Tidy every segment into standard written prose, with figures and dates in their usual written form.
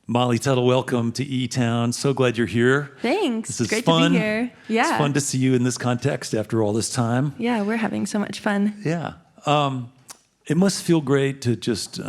Molly Tuttle, welcome to eTown. So glad you're here. Thanks. This is Great fun. to be here. Yeah. It's fun to see you in this context after all this time. Yeah, we're having so much fun. Yeah. It must feel great to just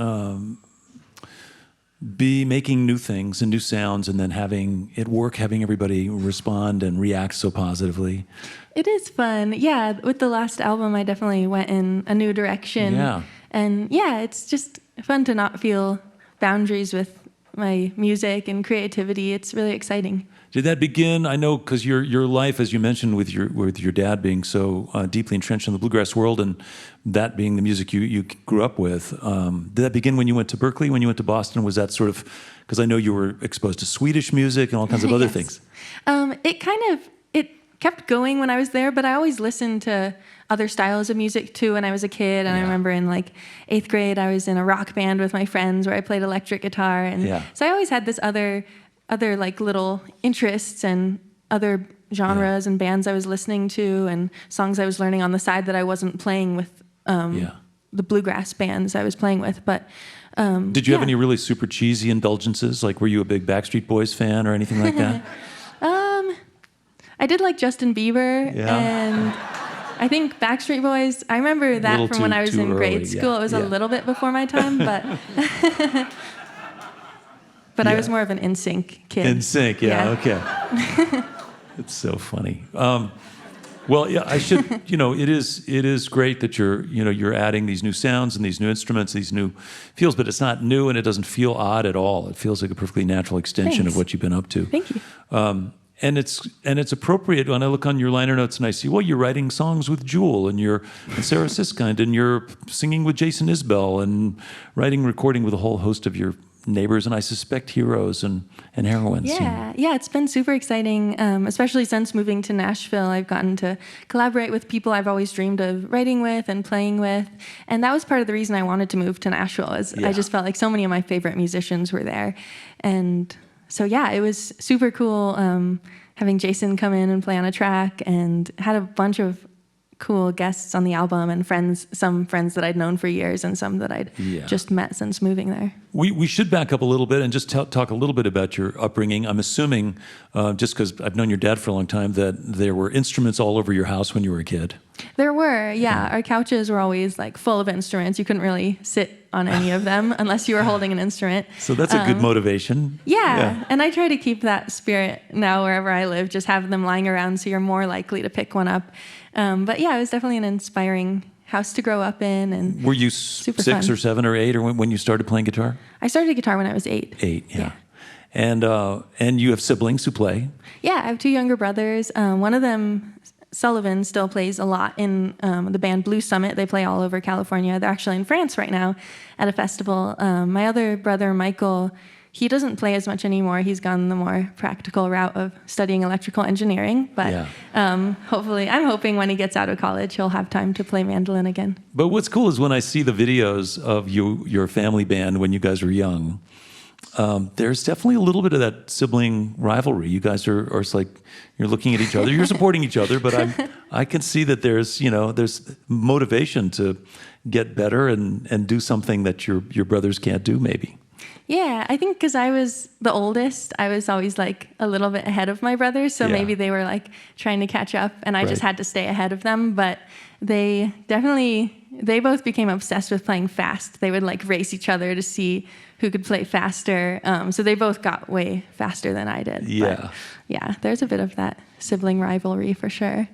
be making new things and new sounds and then having it work, having everybody respond and react so positively. It is fun. Yeah, with the last album, I definitely went in a new direction. Yeah. And yeah, it's just fun to not feel boundaries with my music and creativity. It's really exciting. Did that begin? I know because your life, as you mentioned, with your dad being so deeply entrenched in the bluegrass world, and that being the music you grew up with. Did that begin when you went to Berkeley? When you went to Boston? Was that sort of because I know you were exposed to Swedish music and all kinds of other Yes. things? It kept going when I was there, but I always listened to other styles of music too when I was a kid. And I remember in like 8th grade, I was in a rock band with my friends where I played electric guitar. And so I always had this other like little interests and other genres and bands I was listening to and songs I was learning on the side that I wasn't playing with the bluegrass bands I was playing with. But did you have any really super cheesy indulgences? Like, were you a big Backstreet Boys fan or anything like that? I did like Justin Bieber and I think Backstreet Boys. I remember that from when I was in grade school. It was a little bit before my time, but I was more of an NSYNC kid. NSYNC, okay. It's so funny. Well, yeah, I should. It is great that you're adding these new sounds and these new instruments, these new feels, but it's not new and it doesn't feel odd at all. It feels like a perfectly natural extension of what you've been up to. Thank you. And it's appropriate when I look on your liner notes and I see, well, you're writing songs with Jewel and Sarah Siskind and you're singing with Jason Isbell and recording with a whole host of your neighbors and I suspect heroes and heroines. Yeah, it's been super exciting, especially since moving to Nashville. I've gotten to collaborate with people I've always dreamed of writing with and playing with, and that was part of the reason I wanted to move to Nashville. I just felt like so many of my favorite musicians were there, and so yeah, it was super cool having Jason come in and play on a track, and had a bunch of cool guests on the album and some friends that I'd known for years and some that I'd just met since moving there. We should back up a little bit and just talk a little bit about your upbringing. I'm assuming, just because I've known your dad for a long time, that there were instruments all over your house when you were a kid. There were, yeah. Our couches were always like full of instruments. You couldn't really sit on any of them unless you were holding an instrument. So that's a good motivation. Yeah, and I try to keep that spirit now wherever I live, just have them lying around so you're more likely to pick one up. But yeah, it was definitely an inspiring house to grow up in. And were you 6 or 7 or 8 or when you started playing guitar? I started guitar when I was 8. 8, yeah. And you have siblings who play? Yeah, I have 2 younger brothers. One of them, Sullivan, still plays a lot in the band Blue Summit. They play all over California. They're actually in France right now at a festival. My other brother, Michael, he doesn't play as much anymore. He's gone the more practical route of studying electrical engineering. But hopefully, I'm hoping when he gets out of college, he'll have time to play mandolin again. But what's cool is when I see the videos of your family band when you guys were young, there's definitely a little bit of that sibling rivalry. You guys are it's like you're looking at each other, you're supporting each other, but I can see that there's motivation to get better and do something that your brothers can't do maybe. Yeah, I think because I was the oldest, I was always like a little bit ahead of my brothers, so maybe they were like trying to catch up, and I just had to stay ahead of them. But they both became obsessed with playing fast. They would like race each other to see who could play faster. So they both got way faster than I did. Yeah. But yeah, there's a bit of that sibling rivalry for sure.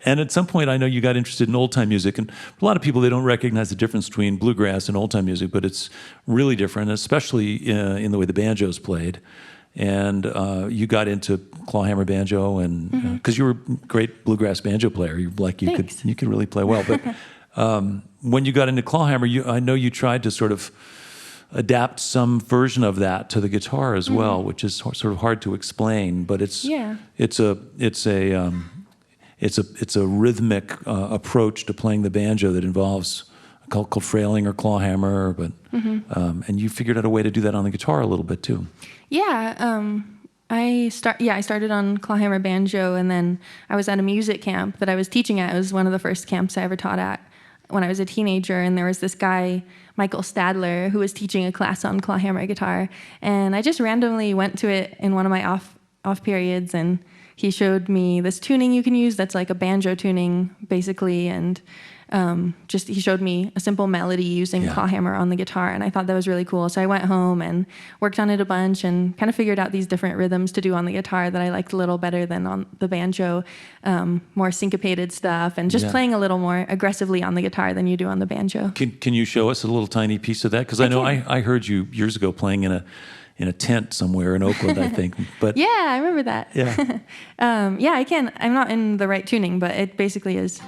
And at some point, I know you got interested in old-time music, and a lot of people, they don't recognize the difference between bluegrass and old-time music, but it's really different, especially in the way the banjo's played. And you got into clawhammer banjo, and because you were a great bluegrass banjo player, you could really play well. But when you got into clawhammer, I know you tried to sort of adapt some version of that to the guitar as well, which is sort of hard to explain, but it's a rhythmic approach to playing the banjo that involves called frailing or clawhammer, but and you figured out a way to do that on the guitar a little bit too. Yeah, I started on clawhammer banjo, and then I was at a music camp that I was teaching at. It was one of the first camps I ever taught at when I was a teenager, and there was this guy, Michael Stadler, who was teaching a class on clawhammer guitar, and I just randomly went to it in one of my off periods, and he showed me this tuning you can use that's like a banjo tuning, basically, and he showed me a simple melody using clawhammer on the guitar, and I thought that was really cool. So I went home and worked on it a bunch and kind of figured out these different rhythms to do on the guitar that I liked a little better than on the banjo, more syncopated stuff, and just playing a little more aggressively on the guitar than you do on the banjo. Can you show us a little tiny piece of that? Because I know I heard you years ago playing in a tent somewhere in Oakland, I think. But yeah, I remember that. Yeah. Yeah, I can. I'm not in the right tuning, but it basically is.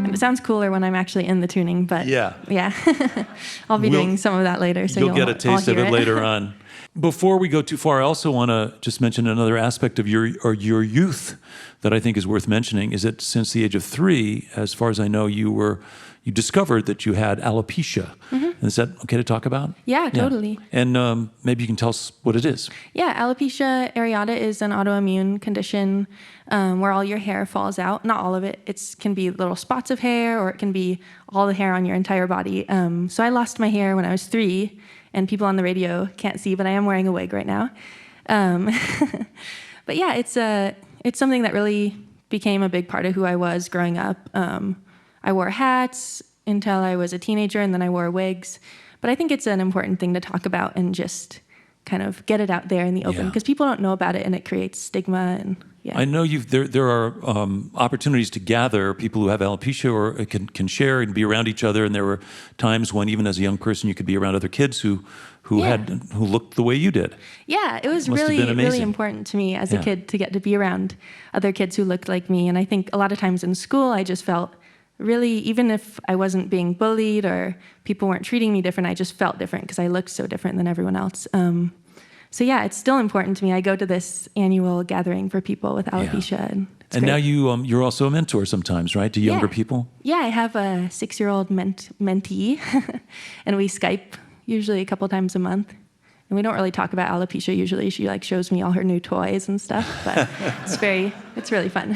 It sounds cooler when I'm actually in the tuning, but yeah. I'll be doing some of that later. So you'll get a taste of it later on. Before we go too far, I also want to just mention another aspect of your youth that I think is worth mentioning, is that since the age of 3, as far as I know, you discovered that you had alopecia. Mm-hmm. Is that okay to talk about? Yeah, totally. And maybe you can tell us what it is. Yeah, alopecia areata is an autoimmune condition where all your hair falls out. Not all of it. It can be little spots of hair, or it can be all the hair on your entire body. So I lost my hair when I was 3, and people on the radio can't see, but I am wearing a wig right now. But yeah, it's something that really became a big part of who I was growing up. I wore hats until I was a teenager, and then I wore wigs. But I think it's an important thing to talk about and just kind of get it out there in the open, because people don't know about it, and it creates stigma. And I know there are opportunities to gather people who have alopecia or can share and be around each other. And there were times when, even as a young person, you could be around other kids who looked the way you did. Yeah, it was really important to me as a kid to get to be around other kids who looked like me. And I think a lot of times in school, I just felt really, even if I wasn't being bullied or people weren't treating me different, I just felt different because I looked so different than everyone else. So yeah, it's still important to me. I go to this annual gathering for people with alopecia. And great. Now you're also a mentor sometimes, right, to younger people? Yeah, I have a 6-year-old mentee, and we Skype usually a couple times a month. And we don't really talk about alopecia usually. She shows me all her new toys and stuff, but it's really fun.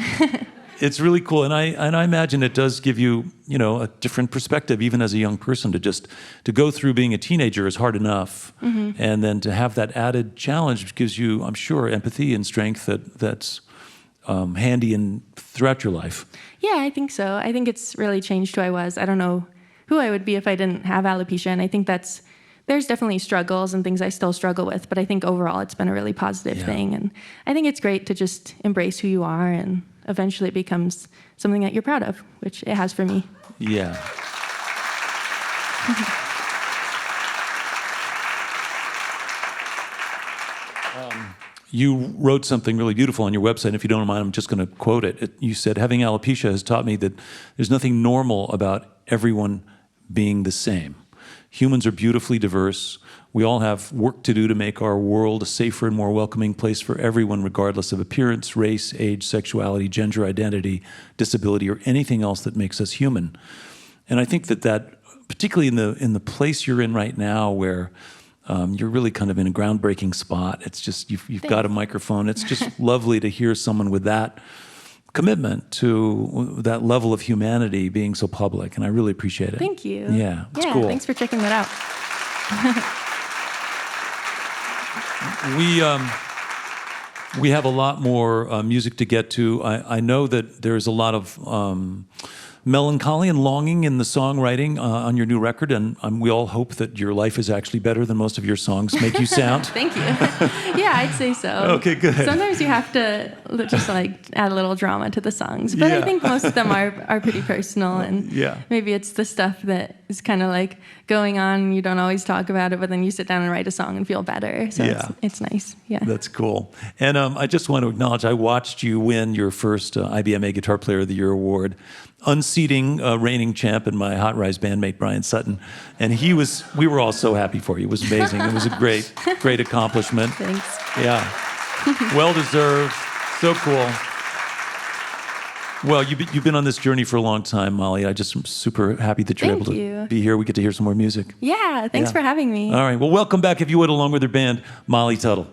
It's really cool, and I imagine it does give you, a different perspective, even as a young person, to go through being a teenager is hard enough, and then to have that added challenge gives you, I'm sure, empathy and strength that's handy throughout your life. Yeah, I think so. I think it's really changed who I was. I don't know who I would be if I didn't have alopecia, and I think there's definitely struggles and things I still struggle with, but I think overall it's been a really positive thing, and I think it's great to just embrace who you are, and eventually it becomes something that you're proud of, which it has for me. Yeah. You wrote something really beautiful on your website, and if you don't mind, I'm just going to quote it. You said, "Having alopecia has taught me that there's nothing normal about everyone being the same. Humans are beautifully diverse. We all have work to do to make our world a safer and more welcoming place for everyone, regardless of appearance, race, age, sexuality, gender identity, disability, or anything else that makes us human." And I think that particularly in the place you're in right now, where you're really kind of in a groundbreaking spot. It's just you've got a microphone. It's just lovely to hear someone with that commitment to that level of humanity being so public, and I really appreciate it. Thank you. Yeah, it's cool. Thanks for checking that out. We have a lot more music to get to. I know that there's a lot of melancholy and longing in the songwriting on your new record, and we all hope that your life is actually better than most of your songs make you sound. Thank you. Yeah, I'd say so. Okay, good. Sometimes you have to just add a little drama to the songs, but I think most of them are pretty personal, and maybe it's the stuff that is kind of going on, and you don't always talk about it, but then you sit down and write a song and feel better. So it's nice. Yeah. That's cool. And I just want to acknowledge, I watched you win your first IBMA Guitar Player of the Year award, unseating reigning champ and my Hot Rise bandmate Brian Sutton, and we were all so happy for you. It was amazing. It was a great accomplishment. Thanks. Yeah, well deserved. So cool. Well, you've been on this journey for a long time, Molly. I just am super happy that you're able to be here. We get to hear some more music. Yeah, thanks for having me. All right. Well, welcome back, if you would, along with your band, Molly Tuttle.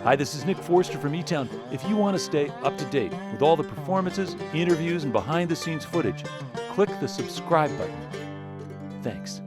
Hi, this is Nick Forster from eTown. If you want to stay up to date with all the performances, interviews, and behind-the-scenes footage, click the subscribe button. Thanks.